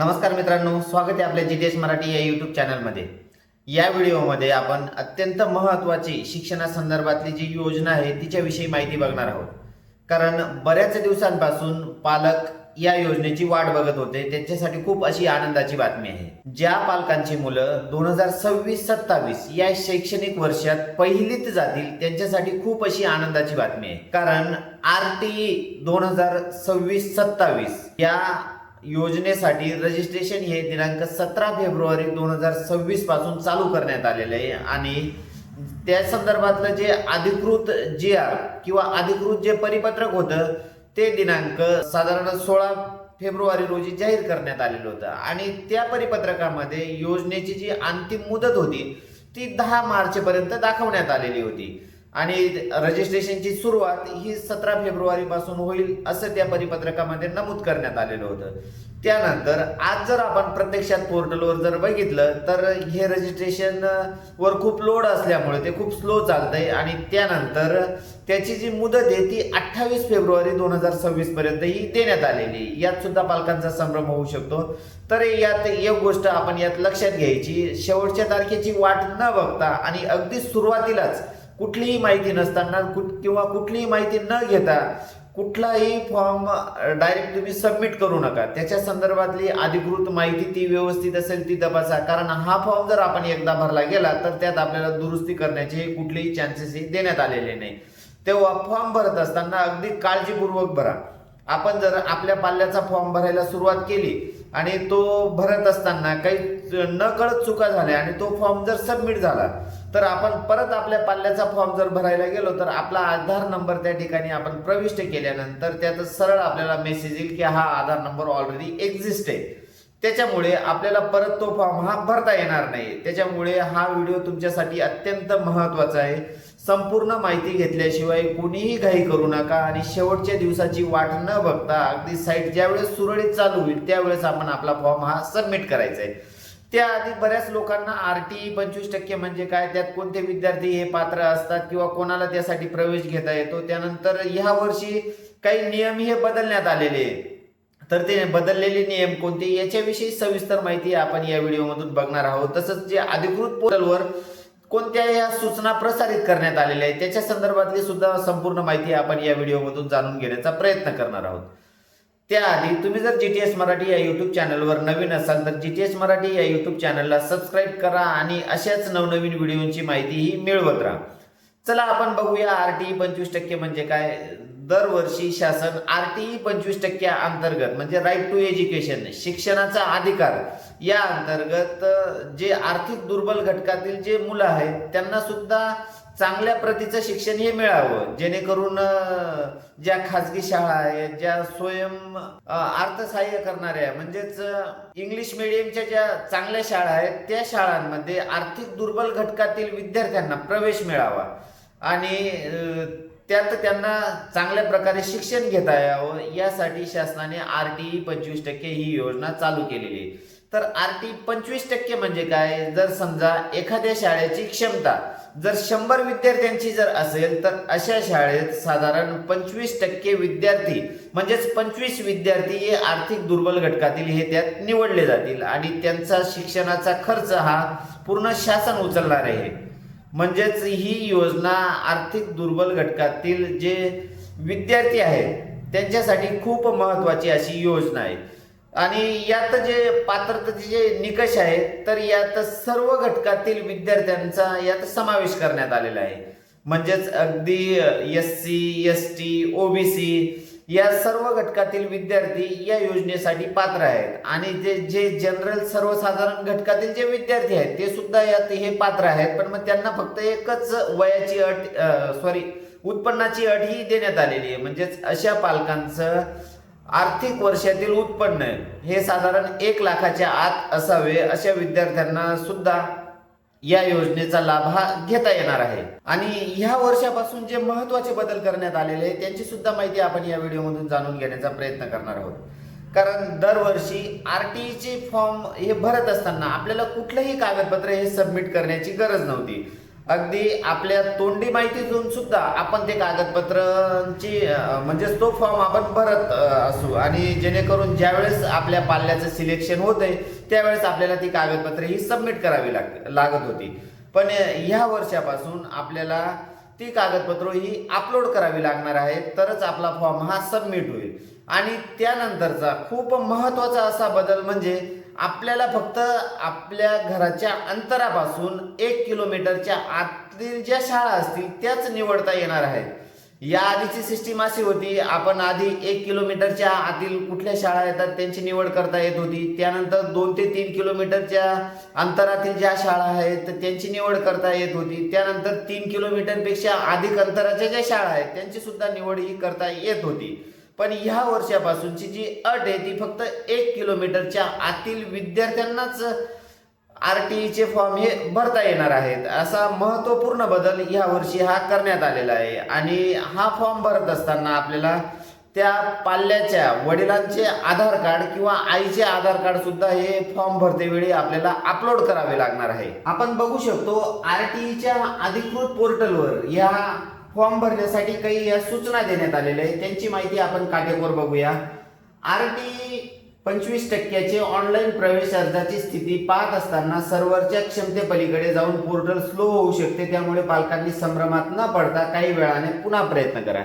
नमस्कार मित्रांनो, स्वागत आहे आपल्या जीटीएस मराठी या यूट्यूब चॅनलमध्ये। या व्हिडिओमध्ये आपण अत्यंत महत्त्वाची शिक्षणासंदर्भातली जी योजना आहे तिच्याविषयी माहिती बघणार आहोत। कारण बऱ्याच दिवसांपासून पालक या योजनेची वाट बघत होते, त्यांच्यासाठी खूप अशी आनंदाची बातमी आहे। ज्या पालकांची मुलं 2026-27 या शैक्षणिक वर्षात पहिलीत जातील त्यांच्यासाठी खूप अशी आनंदाची बातमी आहे। कारण आरटीई 2026-27 या योजनेसाठी रजिस्ट्रेशन हे दिनांक 17 फेब्रुवारी 2026 पासून चालू करण्यात आलेले आहे आणि त्या संदर्भातलं जे अधिकृत GR किंवा अधिकृत जे परिपत्रक होतं ते दिनांक साधारण 16 फेब्रुवारी रोजी जाहीर करण्यात आलेलं होतं आणि त्या परिपत्रकामध्ये योजनेची जी अंतिम मुदत होती ती 10 मार्च पर्यंत दाखवण्यात आलेली होती आणि रजिस्ट्रेशनची सुरुवात ही 17 फेब्रुवारी पासून होईल असं त्या परिपत्रकामध्ये नमूद करण्यात आलेलं होतं। त्यानंतर आज जर आपण प्रत्यक्षात पोर्टलवर जर बघितलं तर हे रजिस्ट्रेशन वर खूप लोड असल्यामुळे ते खूप स्लो चालतंय आणि त्यानंतर त्याची जी मुदत आहे ती 28 फेब्रुवारी 2026 पर्यंत ही देण्यात आलेली। यात सुद्धा पालकांचा संभ्रम होऊ शकतो। तर यात एक गोष्ट आपण यात लक्षात घ्यायची, शेवटच्या तारखेची वाट न बघता आणि अगदी सुरुवातीलाच कुठलीही माहिती नसताना किंवा कुठलीही माहिती न घेता कुठलाही फॉर्म डायरेक्ट तुम्ही सबमिट करू नका। त्याच्या संदर्भातली अधिकृत माहिती ती व्यवस्थित असेल ती तपासा, कारण हा फॉर्म जर आपण एकदा भरला गेला तर त्यात आपल्याला दुरुस्ती करण्याचे कुठलेही चान्सेस देण्यात आलेले नाही। तेव्हा फॉर्म भरत असताना अगदी काळजीपूर्वक भरा। आपण जर आपल्या पाल्याचा फॉर्म भरायला सुरुवात केली आणि तो भरत असताना काही नकळत चुका झाल्या आणि तो फॉर्म जर सबमिट झाला तर आपण परत आपल्या पाल्याचा फॉर्म जर भरायला गेलो तर आपला आधार नंबर त्या ठिकाणी आपण प्रविष्ट केल्यानंतर त्यात सरळ आपल्याला मेसेज येईल की हा आधार नंबर ऑलरेडी एक्झिस्ट आहे। त्याच्यामुळे आपल्याला परत तो फॉर्म हा भरता येणार नाही। त्याच्यामुळे हा व्हिडिओ तुमच्यासाठी अत्यंत महत्त्वाचा आहे। संपूर्ण माहिती घेतल्याशिवाय कोणीही घाई करू नका आणि शेवटच्या दिवसाची वाट न बघता अगदी साईट ज्यावेळेस सुरळीत चालू होईल त्यावेळेस आपण आपला फॉर्म हा सबमिट करायचा आहे। त्याआधी बऱ्याच लोकांना आरटीई 25% म्हणजे काय, त्यात कोणते विद्यार्थी हे पात्र असतात किंवा कोणाला त्यासाठी प्रवेश घेता येतो, त्यानंतर ह्या वर्षी काही नियम हे बदलण्यात आलेले तर ते बदललेले नियम कोणते याच्याविषयी सविस्तर माहिती आपण या व्हिडिओमधून बघणार आहोत। तसंच जे अधिकृत पोर्टलवर कोणत्या या सूचना प्रसारित करण्यात आलेल्या आहेत त्याच्या संदर्भातली सुद्धा संपूर्ण माहिती आपण या व्हिडिओमधून जाणून घेण्याचा प्रयत्न करणार आहोत। त्याआधी तुम्ही जर जीटीएस मराठी या यूट्यूब चॅनलवर नवीन असाल तर जीटीएस मराठी या यूट्यूब चॅनलला सबस्क्राईब करा आणि अशाच नवनवीन व्हिडिओंची माहितीही मिळवत राहा। चला आपण बघूया आरटीई 25% म्हणजे काय। दरवर्षी शासन आरटीई 25% अंतर्गत म्हणजे राईट टू एज्युकेशन शिक्षणाचा अधिकार या अंतर्गत जे आर्थिक दुर्बल घटकातील जे मुलं आहेत त्यांना सुद्धा चांगल्या प्रतीचं शिक्षण हे मिळावं, जेणेकरून ज्या खाजगी शाळा आहेत, ज्या स्वयं अर्थसहाय्य करणाऱ्या म्हणजेच इंग्लिश मीडियमच्या ज्या चांगल्या शाळा आहेत त्या शाळांमध्ये आर्थिक दुर्बल घटकातील विद्यार्थ्यांना प्रवेश मिळावा आणि त्यात त्यांना चांगल्या प्रकारे शिक्षण घेता यावं यासाठी शासनाने आरटीई 25% ही योजना चालू केलेली आहे। तर आरटीई 25% म्हणजे काय, जर समजा एखाद्या शाळेची क्षमता जर 100 विद्यार्थ्यांची जर असेल तर अशा शाळेत साधारण 25% विद्यार्थी म्हणजेच 25 विद्यार्थी हे आर्थिक दुर्बल घटकातील हे त्यात निवडले जातील आणि त्यांचा शिक्षणाचा खर्च हा पूर्ण शासन उचलणार आहे। म्हणजेच ही योजना आर्थिक दुर्बल घटकातील जे विद्यार्थी आहेत त्यांच्यासाठी खूप महत्त्वाची अशी योजना आहे आणि यात जे पात्रतेचे जे निकष आहेत तर यात सर्व घटकातील विद्यार्थ्यांचा यात समावेश करण्यात आलेला आहे। म्हणजेच अगदी SC ST OBC या सर्व घटकातील विद्यार्थी या योजनेसाठी पात्र आहेत आणि जे जनरल सर्वसाधारण घटकातील जे विद्यार्थी आहेत ते सुद्धा यात हे पात्र आहेत, पण मग त्यांना फक्त एकच वयाची उत्पन्नाची अट ही देण्यात आलेली आहे। म्हणजेच अशा पालकांचं आर्थिक वर्षातील उत्पन्न हे साधारण 1 लाखाच्या आत असावे अशा विद्यार्थ्यांना सुद्धा या योजनेचा लाभ हा घेता येणार आहे। आणि ह्या वर्षापासून जे महत्त्वाचे बदल करण्यात आलेले आहेत त्यांची सुद्धा माहिती आपण या व्हिडिओमधून जाणून घेण्याचा प्रयत्न करणार आहोत। कारण दरवर्षी आरटीईचे फॉर्म हे भरत असताना आपल्याला कुठलंही कागदपत्र हे सबमिट करण्याची गरज नव्हती। अगदी आपल्या तोंडी माहिती देऊन सुद्धा आपण ते कागदपत्रांची म्हणजेच तो फॉर्म आपण भरत असू, आणि जेणेकरून ज्यावेळेस आपल्या पाल्याचं सिलेक्शन होतंय त्यावेळेस आपल्याला ती कागदपत्रे ही सबमिट करावी लागत होती. पण ह्या वर्षापासून आपल्याला ती कागदपत्र ही अपलोड करावी लागणार आहेत, तरच आपला फॉर्म हा सबमिट होईल. आणि त्यानंतरचा खूप महत्त्वाचा असा बदल म्हणजे आपल्याला फक्त आपल्या घराच्या अंतरापासून 1 किलोमीटरच्या आतील ज्या शाळा असतील त्याच निवडता येणार आहेत. या आधीची सिस्टीम अशी होती, आपण आधी 1 किलोमीटरच्या आतील कुठल्या शाळा येतात त्यांची निवड करता येत होती. त्यानंतर 2 ते 3 किलोमीटरच्या अंतरातील ज्या शाळा आहेत त्यांची निवड करता येत होती. त्यानंतर 3 किलोमीटरपेक्षा अधिक अंतराच्या ज्या शाळा आहेत त्यांची सुद्धा निवड ही करता येत होती. पण ह्या वर्षापासूनची जी अट आहे ती फक्त 1 किलोमीटरच्या आतील विद्यार्थ्यांनाच RTE फॉर्म हे भरता येणार आहेत. असा महत्त्वपूर्ण बदल ह्या वर्षी हा करण्यात आलेला आहे. आणि हा फॉर्म भरत असताना आपल्याला त्या पाल्याच्या वडिलांचे आधार कार्ड किंवा आईचे आधार कार्ड सुद्धा हे फॉर्म भरते वेळी आपल्याला अपलोड करावे लागणार आहे. आपण बघू शकतो RTEच्या अधिकृत पोर्टलवर या फॉर्म भरण्यासाठी काही या सूचना देण्यात आलेल्या आहेत. त्यांची माहिती आपण काटेकोर बघूया. RTE 25% ऑनलाईन प्रवेश अर्जाची स्थिती पाहत असताना सर्व्हरच्या क्षमतेपलीकडे जाऊन पोर्टल स्लो होऊ शकते. त्यामुळे पालकांनी संभ्रमात न पडता काही वेळाने पुन्हा प्रयत्न करा.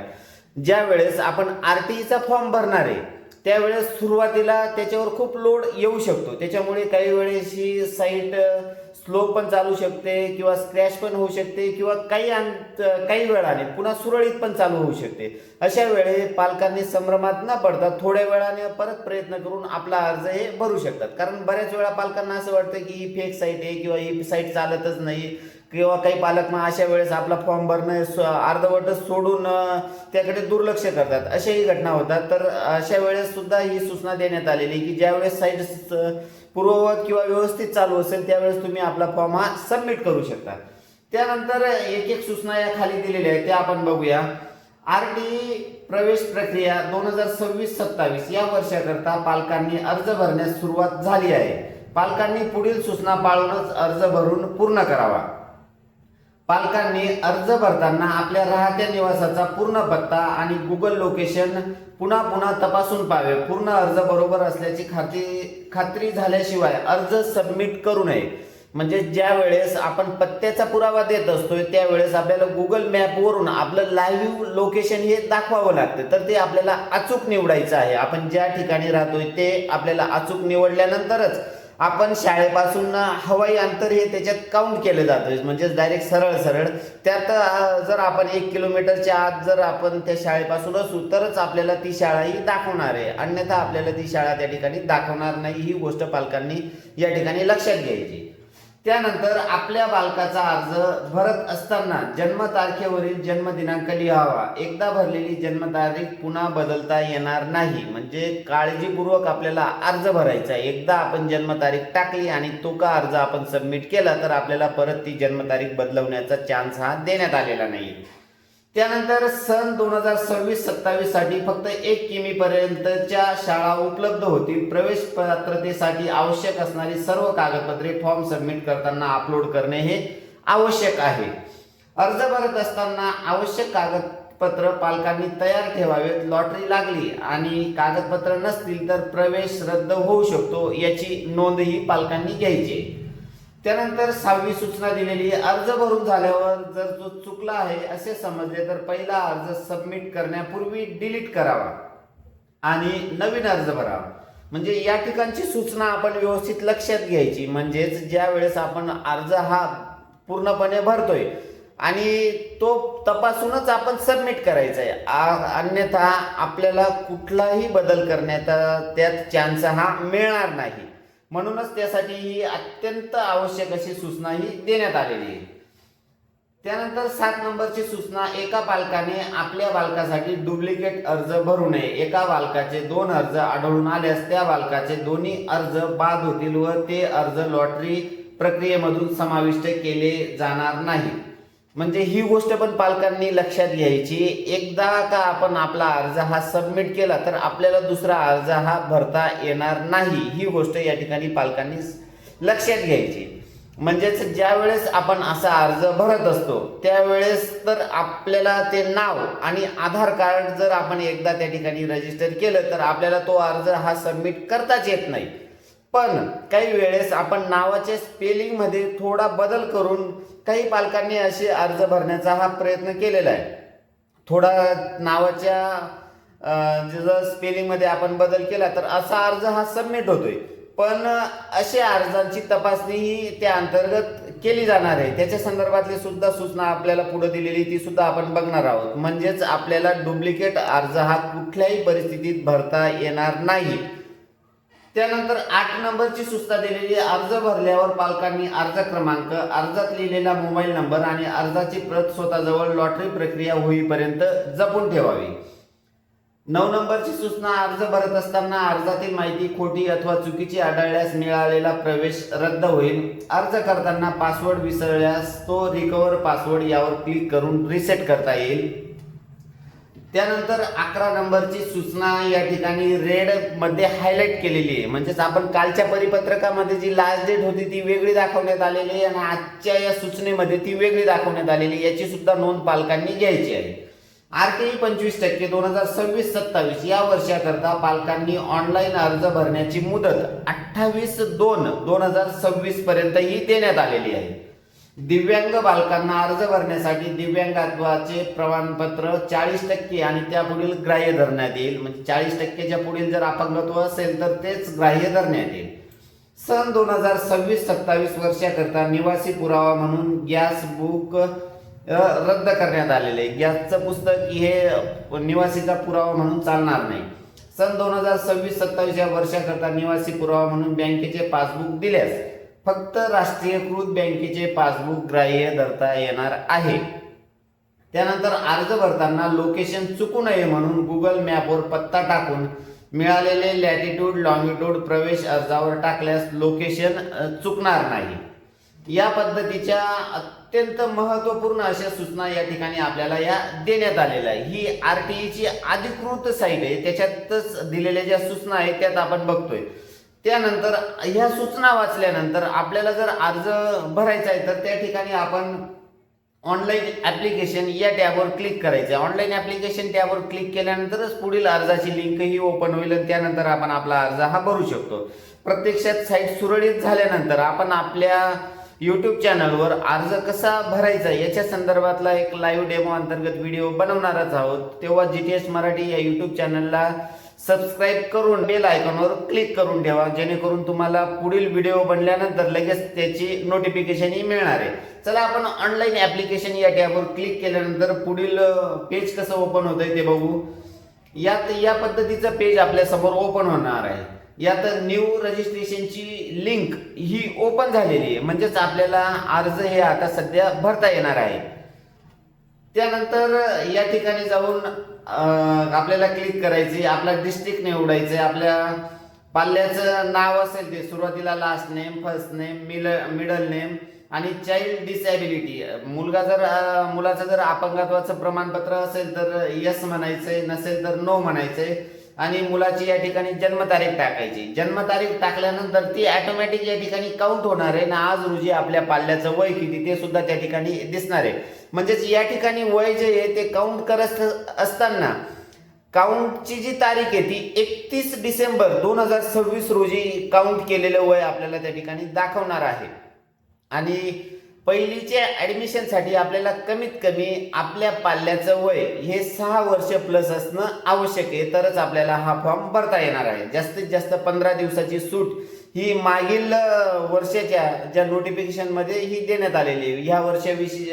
ज्या वेळेस आपण RTEचा फॉर्म भरणार आहे त्यावेळेस सुरुवातीला त्याच्यावर खूप लोड येऊ शकतो. त्याच्यामुळे काही वेळेस ही साईट स्लो पण चालू शकते किंवा स्क्रॅच पण होऊ शकते किंवा काही वेळाने पुन्हा सुरळीत पण चालू होऊ शकते. अशा वेळी पालकांनी संभ्रमात न पडता थोड्या वेळाने परत प्रयत्न करून आपला अर्ज हे भरू शकतात. कारण बऱ्याच वेळा पालकांना असं वाटतं की ही फेक साईट आहे किंवा ही साईट चालतच नाही, किंवा काही पालक मग अशा वेळेस आपला फॉर्म भरणं अर्धवटच सोडून त्याकडे दुर्लक्ष करतात. अशाही घटना होतात. तर अशा वेळेस सुद्धा ही सूचना देण्यात आलेली की ज्यावेळेस साईट पूर्ववत किंवा व्यवस्थित चालू असेल त्यावेळेस तुम्ही आपला फॉर्म हा सबमिट करू शकता. त्यानंतर एक सूचना या खाली दिलेल्या आहेत त्या आपण बघूया. RTE प्रवेश प्रक्रिया 2026-27 या वर्षाकरता पालकांनी अर्ज भरण्यास सुरुवात झाली आहे. पालकांनी पुढील सूचना पाळूनच अर्ज भरून पूर्ण करावा. पालकांनी अर्ज भरताना आपल्या राहत्या निवासाचा पूर्ण पत्ता आणि गुगल लोकेशन पुन्हा तपासून पाहावे. पूर्ण अर्ज बरोबर असल्याची खात्री झाल्याशिवाय अर्ज सबमिट करू नये. म्हणजे ज्या वेळेस आपण पत्त्याचा पुरावा देत असतोय त्यावेळेस आपल्याला गुगल मॅपवरून आपलं लाईव्ह लोकेशन हे दाखवावं लागतं. तर ते आपल्याला अचूक निवडायचं आहे. आपण ज्या ठिकाणी राहतोय ते आपल्याला अचूक निवडल्यानंतरच आपण शाळेपासून हवाई अंतर हे त्याच्यात काउंट केलं जातं. म्हणजे डायरेक्ट सरळ त्यात जर आपण 1 किलोमीटरच्या आत जर आपण त्या शाळेपासून असू तरच आपल्याला ती शाळा ही दाखवणार आहे, अन्यथा आपल्याला ती शाळा त्या ठिकाणी दाखवणार नाही. ही गोष्ट पालकांनी या ठिकाणी लक्षात घ्यायची. त्यानंतर आपल्या बालकाचा अर्ज भरत असताना जन्मतारखेवरील जन्मदिनांक लिहावा. एकदा भरलेली जन्मतारीख पुन्हा बदलता येणार नाही. म्हणजे काळजीपूर्वक आपल्याला अर्ज भरायचा आहे. एकदा आपण जन्मतारीख टाकली आणि तो का अर्ज आपण सबमिट केला तर आपल्याला परत ती जन्मतारीख बदलवण्याचा चान्स हा देण्यात आलेला नाही. त्यानंतर सन 2026-27 साठी फक्त 1 किमी पर्यंतच्या शाळा उपलब्ध होतील. प्रवेश पात्रतेसाठी आवश्यक असणारी सर्व कागदपत्रे फॉर्म सबमिट करताना अपलोड करणे हे आवश्यक आहे. अर्ज भरत असताना आवश्यक कागदपत्र पालकांनी तयार ठेवावेत. लॉटरी लागली आणि कागदपत्र नसतील तर प्रवेश रद्द होऊ शकतो, याची नोंदही पालकांनी घ्यायची. त्यानंतर 6वी सूचना दिलेली आहे. अर्ज भरून झाल्यावर जर तो चुकला आहे असे समजले तर पहिला अर्ज सबमिट करण्यापूर्वी डिलीट करावा आणि नवीन अर्ज भरावा. म्हणजे या ठिकाणची सूचना आपण व्यवस्थित लक्षात घ्यायची. म्हणजेच ज्या वेळेस आपण अर्ज हा पूर्णपणे भरतोय आणि तो तपासूनच आपण सबमिट करायचा आहे, अन्यथा आपल्याला कुठलाही बदल करण्याचा त्यात चान्स हा मिळणार नाही. म्हणूनच त्यासाठी ही अत्यंत आवश्यक अशी सूचना ही देण्यात आलेली आहे. त्यानंतर 7 नंबरची सूचना. एका पालकाने आपल्या बालकासाठी डुप्लिकेट अर्ज भरू नये. एका बालकाचे 2 अर्ज आढळून आल्यास त्या बालकाचे दोन्ही अर्ज बाद होतील व ते अर्ज लॉटरी प्रक्रियेमधून समाविष्ट केले जाणार नाही. म्हणजे ही गोष्ट पण पालकांनी लक्षात घ्यायची. एकदा का आपण आपला अर्ज हा सबमिट केला तर आपल्याला दुसरा अर्ज हा भरता येणार नाही. ही गोष्ट या ठिकाणी पालकांनी लक्षात घ्यायची. म्हणजेच ज्या वेळेस आपण असा अर्ज भरत असतो त्यावेळेस तर आपल्याला ते नाव आणि आधार कार्ड जर आपण एकदा त्या ठिकाणी रजिस्टर केलं तर आपल्याला तो अर्ज हा सबमिट करताच येत नाही. पण काही वेळेस आपण नावाच्या स्पेलिंगमध्ये थोडा बदल करून काही पालकांनी असे अर्ज भरण्याचा हा प्रयत्न केलेला आहे. थोडा नावाच्या जर स्पेलिंगमध्ये आपण बदल केला तर असा अर्ज हा सबमिट होतोय. पण अशा अर्जांची तपासणी ही त्या अंतर्गत केली जाणार आहे. त्याच्या संदर्भातली सुद्धा सूचना आपल्याला पुढे दिलेली ती सुद्धा आपण बघणार आहोत. म्हणजेच आपल्याला डुप्लिकेट अर्ज हा कुठल्याही परिस्थितीत भरता येणार नाही. त्यानंतर 8 नंबरची सूचना दिलेली आहे, अर्ज भरल्यावर पालकांनी अर्ज क्रमांक, अर्जात लिहिलेला मोबाईल नंबर आणि अर्जाची प्रत स्वतःजवळ लॉटरी प्रक्रिया होईपर्यंत जपून ठेवावी. 9 नंबरची सूचना, अर्ज भरत असताना अर्जातील माहिती खोटी अथवा चुकीची आढळल्यास मिळालेला प्रवेश रद्द होईल. अर्ज करताना पासवर्ड विसरल्यास तो रिकव्हर पासवर्ड यावर क्लिक करून रिसेट करता येईल. त्यानंतर 11 नंबरची सूचना या ठिकाणी रेड मध्ये हायलाइट केलेली आहे. म्हणजेच आपण कालच्या परिपत्रकामध्ये जी लास्ट डेट होती ती वेगळी दाखवण्यात आलेली आहे आणि आजच्या या सूचनेमध्ये ती वेगळी दाखवण्यात आलेली, याची सुद्धा नोंद पालकांनी घ्यायची आहे. RTE 25% 2026-27 या वर्षाकरता पालकांनी ऑनलाईन अर्ज भरण्याची मुदत 28/2/2026 पर्यंत ही देण्यात आलेली आहे. दिव्यांग बालकांना अर्ज भरण्यासाठी दिव्यांगत्वाचे प्रमाणपत्र 40% आणि त्यापुढील ग्राह्य धरण्यात येईल. म्हणजे 40%च्या पुढील जर अपंगत्व असेल तर तेच ग्राह्य धरण्यात येईल. सन 2026-27 वर्षाकरता निवासी पुरावा म्हणून गॅस बुक रद्द करण्यात आलेले आहे. गॅसचं पुस्तक हे निवासीचा पुरावा म्हणून चालणार नाही. सन 2026-27 या वर्षाकरता निवासी पुरावा म्हणून बँकेचे पासबुक दिल्यास फक्त राष्ट्रीयकृत बँकेचे पासबुक ग्राह्य धरता येणार आहे. त्यानंतर अर्ज भरताना लोकेशन चुकू नये म्हणून गुगल मॅपवर पत्ता टाकून मिळालेले लॅटिट्यूड लॉंगिट्यूड प्रवेश अर्जावर टाकल्यास लोकेशन चुकणार नाही. या पद्धतीच्या अत्यंत महत्त्वपूर्ण अशा सूचना या ठिकाणी आपल्याला या देण्यात आलेल्या आहे. ही RTEची अधिकृत साईट आहे, त्याच्यातच दिलेल्या ज्या सूचना आहेत त्यात आपण बघतोय. त्यानंतर ह्या सूचना वाचल्यानंतर आपल्याला जर अर्ज भरायचा आहे तर त्या ठिकाणी आपण ऑनलाईन ॲप्लिकेशन या टॅबवर क्लिक करायचं. ऑनलाईन ॲप्लिकेशन टॅबवर क्लिक केल्यानंतरच पुढील अर्जाची लिंक ही ओपन होईल आणि त्यानंतर आपण आपला अर्ज हा भरू शकतो. प्रत्यक्षात साईट सुरळीत झाल्यानंतर आपण आपल्या YouTube चॅनलवर अर्ज कसा भरायचा याच्या संदर्भातला एक लाईव्ह डेमो अंतर्गत व्हिडिओ बनवणारच आहोत. तेव्हा GTS मराठी या YouTube चॅनलला सबस्क्राईब करून बेल आयकॉनवर क्लिक करून ठेवा, जेणेकरून तुम्हाला पुढील व्हिडिओ बनल्यानंतर लगेच त्याची नोटिफिकेशनही मिळणार आहे. चला आपण ऑनलाईन ॲप्लिकेशन या टॅबवर क्लिक केल्यानंतर पुढील पेज कसं ओपन होतंय ते बघू. यात या पद्धतीचं पेज आपल्या समोर ओपन होणार आहे. यात न्यू रजिस्ट्रेशनची लिंक ही ओपन झालेली आहे. म्हणजेच आपल्याला अर्ज हे आता सध्या भरता येणार आहे. त्यानंतर या ठिकाणी जाऊन आपल्याला क्लिक करायचे, आपला डिस्ट्रिक्ट निवडायचे, आपल्या पाल्याचं नाव असेल ते सुरुवातीला last name, first name, middle name आणि चाइल्ड डिसॅबिलिटी. मुलाचं जर अपंगत्वाचं प्रमाणपत्र असेल तर यस म्हणायचंय, नसेल तर नो म्हणायचंय आणि मुलाची या ठिकाणी जन्मतारीख टाकायची. जन्मतारीख टाकल्यानंतर ती ऑटोमॅटिक या ठिकाणी काउंट होणार आहे ना आज रोजी आपल्या पाल्याचं वय किती ते सुद्धा त्या ठिकाणी दिसणार आहे. म्हणजेच या ठिकाणी वय जे आहे ते काउंट करत असताना काउंटची जी तारीख आहे ती 31 डिसेंबर 2026 रोजी काउंट केलेलं वय आपल्याला त्या ठिकाणी दाखवणार आहे. आणि पहिलीच्या ॲडमिशनसाठी आपल्याला कमीत कमी आपल्या पाल्याचं वय हे 6 वर्ष प्लस असणं आवश्यक आहे, तरच आपल्याला हा फॉर्म भरता येणार आहे. जास्तीत जास्त 15 दिवसाची सूट ही मागील वर्षाच्या ज्या नोटिफिकेशनमध्ये ही देण्यात आलेली आहे. ह्या वर्षाविषयी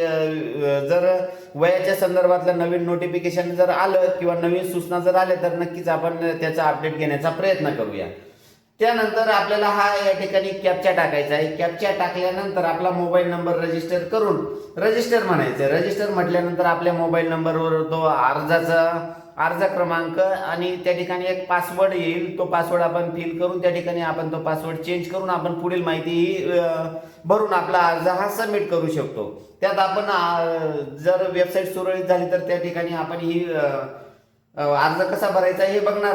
जर वयाच्या संदर्भातलं नवीन नोटिफिकेशन जर आलं किंवा नवीन सूचना जर आल्या तर नक्कीच आपण त्याचा अपडेट घेण्याचा प्रयत्न करूया. त्यानंतर आपल्याला हा या ठिकाणी कॅप्चा टाकायचा आहे. कॅप्चा टाकल्यानंतर आपला मोबाईल नंबर रजिस्टर करून रजिस्टर म्हणायचं. रजिस्टर म्हटल्यानंतर आपल्या मोबाईल नंबरवर तो अर्ज क्रमांक आणि त्या ठिकाणी एक पासवर्ड येईल. तो पासवर्ड आपण फिल करून त्या ठिकाणी आपण तो पासवर्ड चेंज करून आपण पुढील माहिती भरून आपला अर्ज हा सबमिट करू शकतो. त्यात आपण जर वेबसाईट सुरळीत झाली तर त्या ठिकाणी आपण ही अर्ज कसा भरायचा हे बघणार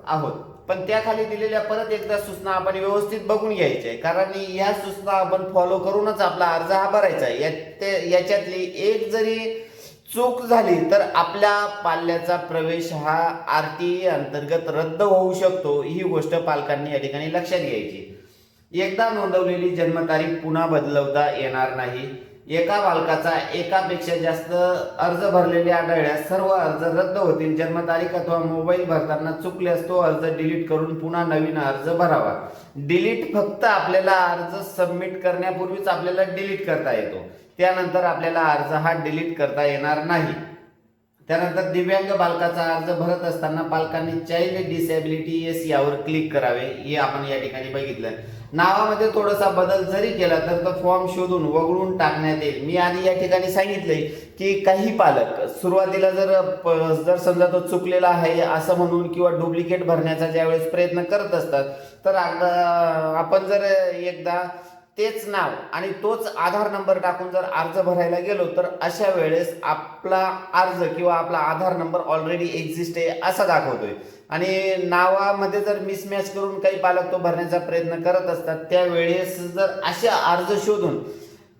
आहोत. पण त्याखाली दिलेल्या परत एकदा सूचना आपण व्यवस्थित बघून घ्यायच्या आहे, कारण या सूचना आपण फॉलो करूनच आपला अर्ज हा भरायचा आहे. याच्यातली एक जरी चूक झाली तर आपल्या पाल्याचा प्रवेश हा RTE अंतर्गत रद्द होऊ शकतो. ही गोष्ट पालकांनी या ठिकाणी लक्षात घ्यायची. एकदा नोंदवलेली जन्मतारीख पुन्हा बदलवता येणार नाही. एका बालकाचा एकापेक्षा जास्त अर्ज भरलेले आढळल्यास सर्व अर्ज रद्द होतील. जन्मतारीख अथवा मोबाईल भरताना चुकल्यास तो अर्ज डिलीट करून पुन्हा नवीन अर्ज भरावा. डिलीट फक्त आपल्याला अर्ज सबमिट करण्यापूर्वीच आपल्याला डिलीट करता येतो. त्यानंतर आपल्याला अर्ज हा डिलीट करता येणार नाही. त्यानंतर दिव्यांग बालकाचा अर्ज भरत असताना पालकांनी चाइल्ड डिसेबिलिटी येस यावर क्लिक करावे. हे आपण या ठिकाणी बघितलं. नावामध्ये थोडासा बदल जरी केला तर तो फॉर्म शोधून वगळून टाकण्यात येईल. मी आधी या ठिकाणी सांगितलंय की काही पालक सुरुवातीला जर समजा तो चुकलेला आहे असं म्हणून किंवा डुप्लिकेट भरण्याचा ज्यावेळेस प्रयत्न करत असतात, तर आपण जर एकदा तेच नाव आणि तोच आधार नंबर टाकून जर अर्ज भरायला गेलो तर अशा वेळेस आपला अर्ज किंवा आपला आधार नंबर ऑलरेडी एक्झिस्ट आहे असा दाखवतोय. आणि नावामध्ये जर मिसमॅच करून काही पालक तो भरण्याचा प्रयत्न करत असतात, त्यावेळेस जर असे अर्ज शोधून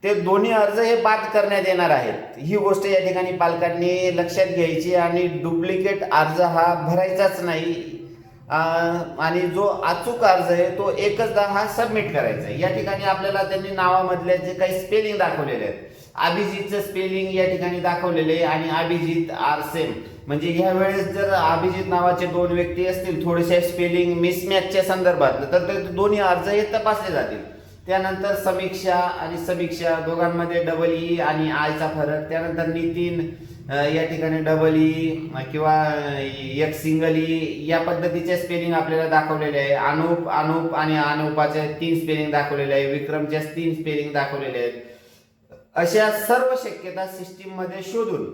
ते दोन्ही अर्ज हे बाद करण्यात येणार आहेत. ही गोष्ट या ठिकाणी पालकांनी लक्षात घ्यायची आणि डुप्लिकेट अर्ज हा भरायचाच नाही. आणि जो अचूक अर्ज आहे तो एकचदा हा सबमिट करायचा आहे. या ठिकाणी आपल्याला त्यांनी नावामधले जे काही स्पेलिंग दाखवलेले आहेत, अभिजितचं स्पेलिंग या ठिकाणी दाखवलेले आहे आणि अभिजित आर सेम, म्हणजे ह्या वेळेस जर अभिजित नावाचे दोन व्यक्ती असतील थोडेसे स्पेलिंग मिसमॅचच्या संदर्भात, तर ते दोन्ही अर्ज हे तपासले जातील. त्यानंतर समीक्षा आणि समीक्षा दोघांमध्ये डबल आणि आयचा फरक. त्यानंतर नितीन या ठिकाणी डबल किंवा एक सिंगल या पद्धतीचे स्पेलिंग आपल्याला दाखवलेले आहे. अनुप अनुप आणि अनुपाचे 3 स्पेलिंग दाखवलेले आहे. विक्रमचे 3 स्पेलिंग दाखवलेले आहेत. अशा सर्व शक्यता सिस्टीम मध्ये शोधून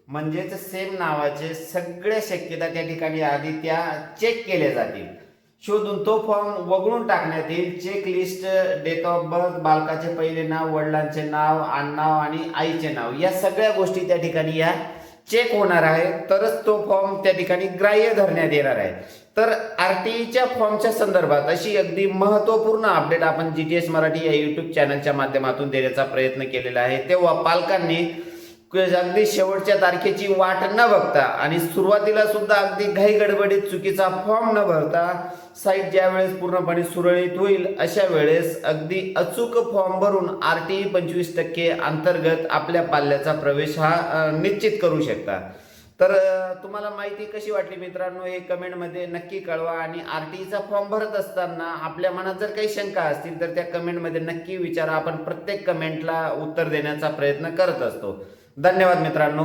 म्हणजेच सेम नावाचे सगळ्या शक्यता त्या ठिकाणी आधी त्या चेक केल्या जातील. शोधून तो फॉर्म वगळून टाकण्यात येईल. Check list, date of birth, बालकाचे पहिले नाव, वडिलांचे नाव, आडनाव आणि आईचे नाव या सगळ्या गोष्टी त्या ठिकाणी या चेक होणार आहे. तरच तो फॉर्म त्या ठिकाणी ग्राह्य धरण्यात येणार आहे. तर RTEच्या फॉर्मच्या संदर्भात अशी अगदी महत्त्वपूर्ण अपडेट आपण GTS मराठी या YouTube चॅनलच्या माध्यमातून देण्याचा प्रयत्न केलेला आहे. तेव्हा पालकांनी अगदी शेवटच्या तारखेची वाट न बघता आणि सुरुवातीला सुद्धा अगदी घाई गडबडीत चुकीचा फॉर्म न भरता साईट ज्या वेळेस पूर्णपणे सुरळीत होईल अशा वेळेस अगदी अचूक फॉर्म भरून RTE 25% अंतर्गत आपल्या पाल्याचा प्रवेश हा निश्चित करू शकता. तर तुम्हाला माहिती कशी वाटली मित्रांनो हे कमेंटमध्ये नक्की कळवा. आणि RTEचा फॉर्म भरत असताना आपल्या मनात जर काही शंका असतील तर त्या कमेंटमध्ये नक्की विचारा. आपण प्रत्येक कमेंटला उत्तर देण्याचा प्रयत्न करत असतो. धन्यवाद मित्रांनो.